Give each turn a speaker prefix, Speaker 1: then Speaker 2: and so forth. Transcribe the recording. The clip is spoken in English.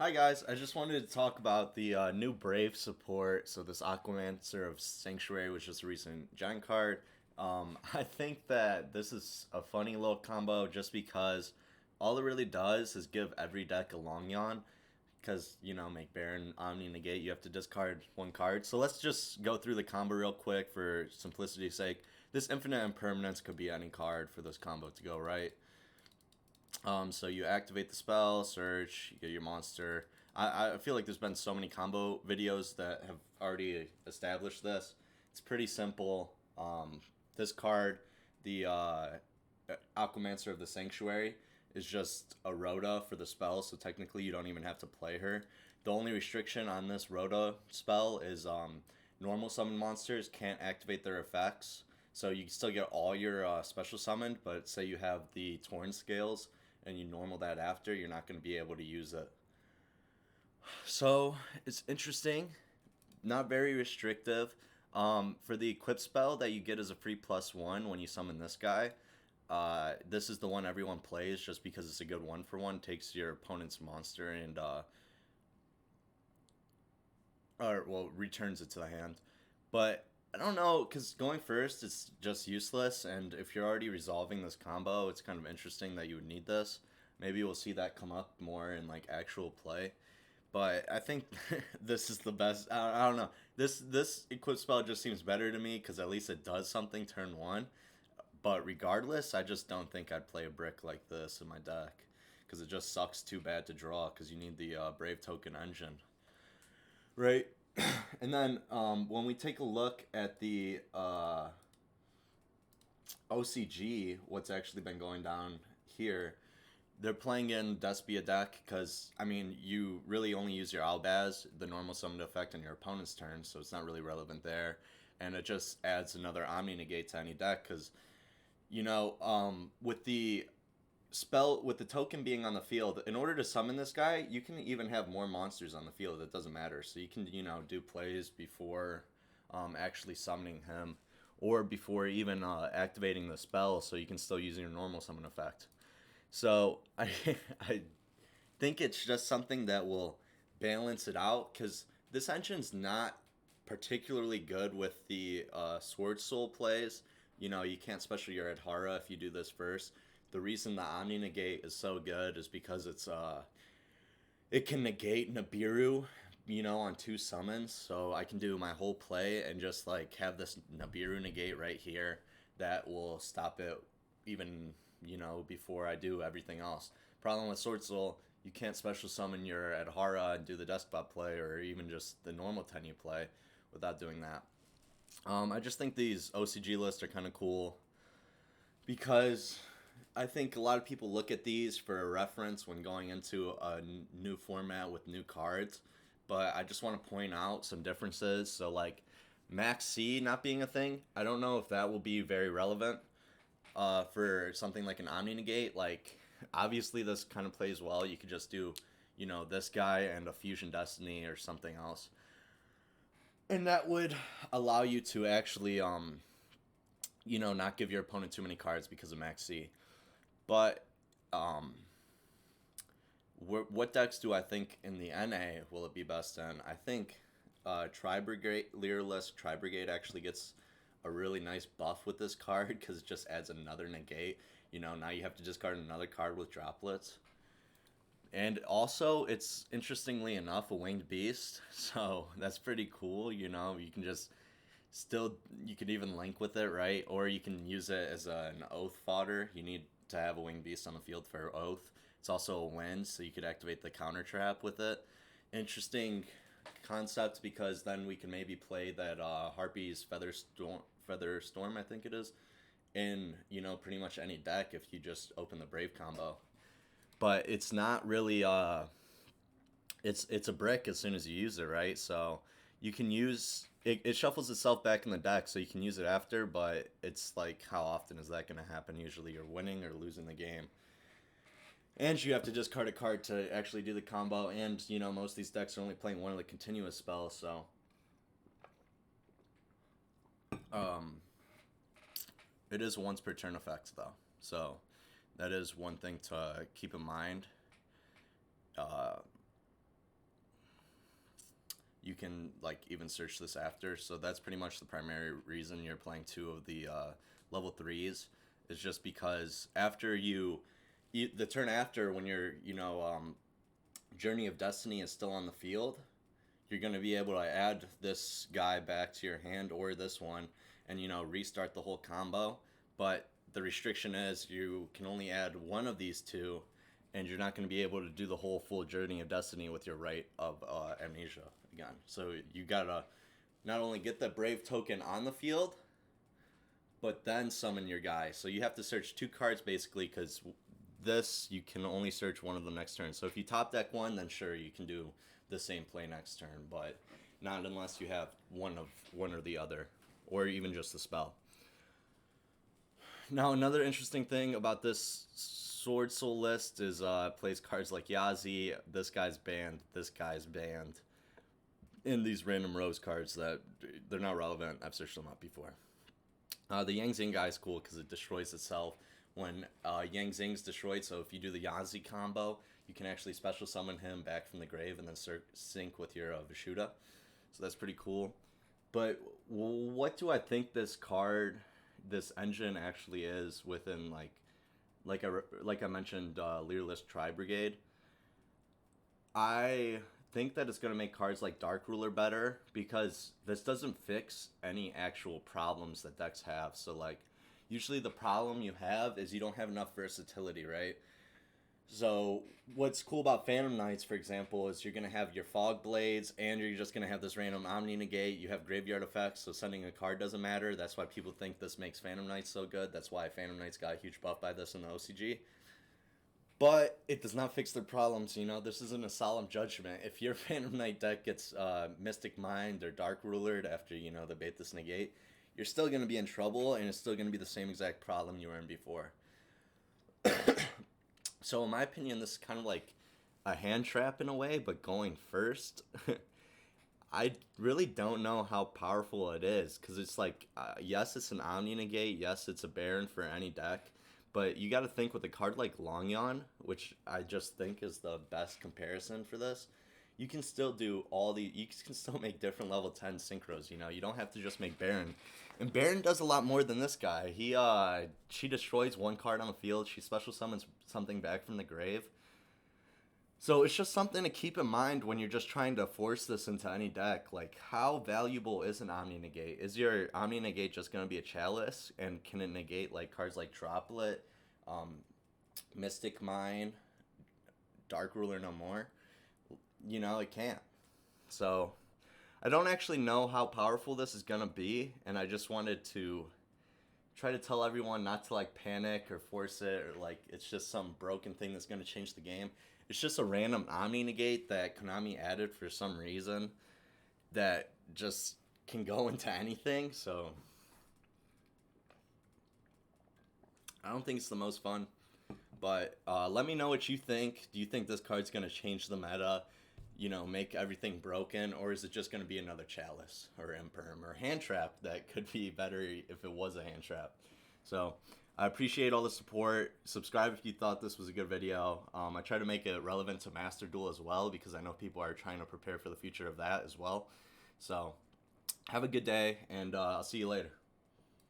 Speaker 1: Hi guys, I just wanted to talk about the new Brave support. So this Aquamancer of Sanctuary, which is a recent Gen card. I think that this is a funny little combo just because all it really does is give every deck a long yawn. Because, make Baron Omni negate, you have to discard one card. So let's just go through the combo real quick for simplicity's sake. This Infinite Impermanence could be any card for this combo to go right. So you activate the spell, search, you get your monster. I feel like there's been so many combo videos that have already established this. It's pretty simple. This card, the Aquamancer of the Sanctuary, is just a Rhoda for the spell, so technically you don't even have to play her. The only restriction on this Rhoda spell is normal summon monsters can't activate their effects. So you can still get all your special summoned, but say you have the Torn Scales and you normal that after, you're not going to be able to use it. So it's interesting, not very restrictive. For the equip spell that you get as a free +1 when you summon this guy, this is the one everyone plays just because it's a good 1-for-1. Takes your opponent's monster and returns it to the hand. But I don't know, because going first it's just useless, and if you're already resolving this combo, it's kind of interesting that you would need this. Maybe we'll see that come up more in like actual play. But I think this is the best. I don't know. This equip spell just seems better to me because at least it does something turn one. But regardless, I just don't think I'd play a brick like this in my deck because it just sucks too bad to draw because you need the Brave Token engine. Right? And then when we take a look at the OCG, what's actually been going down here, they're playing in Despia deck because, I mean, you really only use your Albaz, the normal summoned effect, on your opponent's turn, so it's not really relevant there. And it just adds another Omni Negate to any deck because, with the spell, with the token being on the field, in order to summon this guy, you can even have more monsters on the field. It doesn't matter. So you can, do plays before actually summoning him or before even activating the spell, so you can still use your normal summon effect. So I think it's just something that will balance it out because this engine's not particularly good with the Swordsoul plays. You can't special your Adhara if you do this first. The reason the Omni Negate is so good is because it can negate Nibiru, on 2 summons. So I can do my whole play and just like have this Nibiru negate right here that will stop it even before I do everything else. Problem with Swordsoul, you can't special summon your Adhara and do the desktop play or even just the normal Tenyi play without doing that. I just think these OCG lists are kind of cool because I think a lot of people look at these for a reference when going into a new format with new cards, but I just want to point out some differences. So like Max C not being a thing, I don't know if that will be very relevant for something like an Omni Negate. Like, obviously this kind of plays well. You could just do, this guy and a Fusion Destiny or something else. And that would allow you to actually, not give your opponent too many cards because of Max C. But, what decks do I think in the NA will it be best in? I think Tri-Brigade, Lyrilusc Tri-Brigade actually gets a really nice buff with this card because it just adds another negate. Now you have to discard another card with droplets. And also, it's interestingly enough a winged beast, so that's pretty cool. You can just you could even link with it, right? Or you can use it as an oath fodder. You need to have a winged beast on the field for oath. It's also a wind, so you could activate the counter trap with it. Interesting concept because then we can maybe play that Harpy's Feather Storm, I think it is, in pretty much any deck if you just open the Brave combo. But it's not really it's a brick as soon as you use it, right? So you can use it shuffles itself back in the deck, so you can use it after, but it's like, how often is that going to happen? Usually you're winning or losing the game. And you have to discard a card to actually do the combo, and most of these decks are only playing one of the continuous spells, so it is once per turn effect though, so that is one thing to keep in mind. you can like even search this after. So that's pretty much the primary reason you're playing 2 of the level 3s, is just because after the turn after, when your Journey of Destiny is still on the field, you're going to be able to add this guy back to your hand, or this one, and restart the whole combo. But the restriction is you can only add one of these 2, and you're not going to be able to do the whole full Journey of Destiny with your Rite of Amnesia again. So you gotta not only get the Brave token on the field, but then summon your guy. So you have to search 2 cards basically, because this, you can only search one of them next turn. So if you top deck one, then sure, you can do the same play next turn, but not unless you have one or the other, or even just the spell. Now, another interesting thing about this Swordsoul list is plays cards like Yazi. This guy's banned. This guy's banned. In these random rose cards that they're not relevant. I've searched them up before. The Yang Zing guy is cool because it destroys itself when Yang Zing's destroyed. So if you do the Yazi combo, you can actually special summon him back from the grave and then sync with your Vishuda. So that's pretty cool. But what do I think this card, this engine actually is within like I mentioned, Lyrilusc Tri-Brigade? I think that it's going to make cards like Dark Ruler better, because this doesn't fix any actual problems that decks have. So like, usually the problem you have is you don't have enough versatility, right? So what's cool about Phantom Knights, for example, is you're going to have your Fog Blades, and you're just going to have this random Omni Negate. You have graveyard effects, so sending a card doesn't matter. That's why people think this makes Phantom Knights so good. That's why Phantom Knights got a huge buff by this in the OCG. But it does not fix their problems, This isn't a solemn judgment. If your Phantom Knight deck gets Mystic Mind or Dark Rulered after, the Bait this Negate, you're still going to be in trouble, and it's still going to be the same exact problem you were in before. So in my opinion, this is kind of like a hand trap in a way, but going first. I really don't know how powerful it is, because it's like, yes, it's an Omni Negate, yes, it's a Baron for any deck, but you got to think with a card like Longyon, which I just think is the best comparison for this, you can still do you can still make different level 10 synchros, you don't have to just make Baron. And Baron does a lot more than this guy. She destroys one card on the field, she special summons something back from the grave. So it's just something to keep in mind when you're just trying to force this into any deck. Like, how valuable is an Omni Negate? Is your Omni Negate just going to be a Chalice? And can it negate like cards like Droplet, Mystic Mine, Dark Ruler no more? It can't. So I don't actually know how powerful this is going to be, and I just wanted to try to tell everyone not to like panic or force it, or like it's just some broken thing that's going to change the game. It's just a random Omni Negate that Konami added for some reason that just can go into anything. So I don't think it's the most fun, but let me know what you think. Do you think this card's going to change the meta, make everything broken, or is it just going to be another Chalice or Imperm or Hand Trap that could be better if it was a Hand Trap? So I appreciate all the support. Subscribe if you thought this was a good video. I try to make it relevant to Master Duel as well, because I know people are trying to prepare for the future of that as well. So have a good day, and I'll see you later.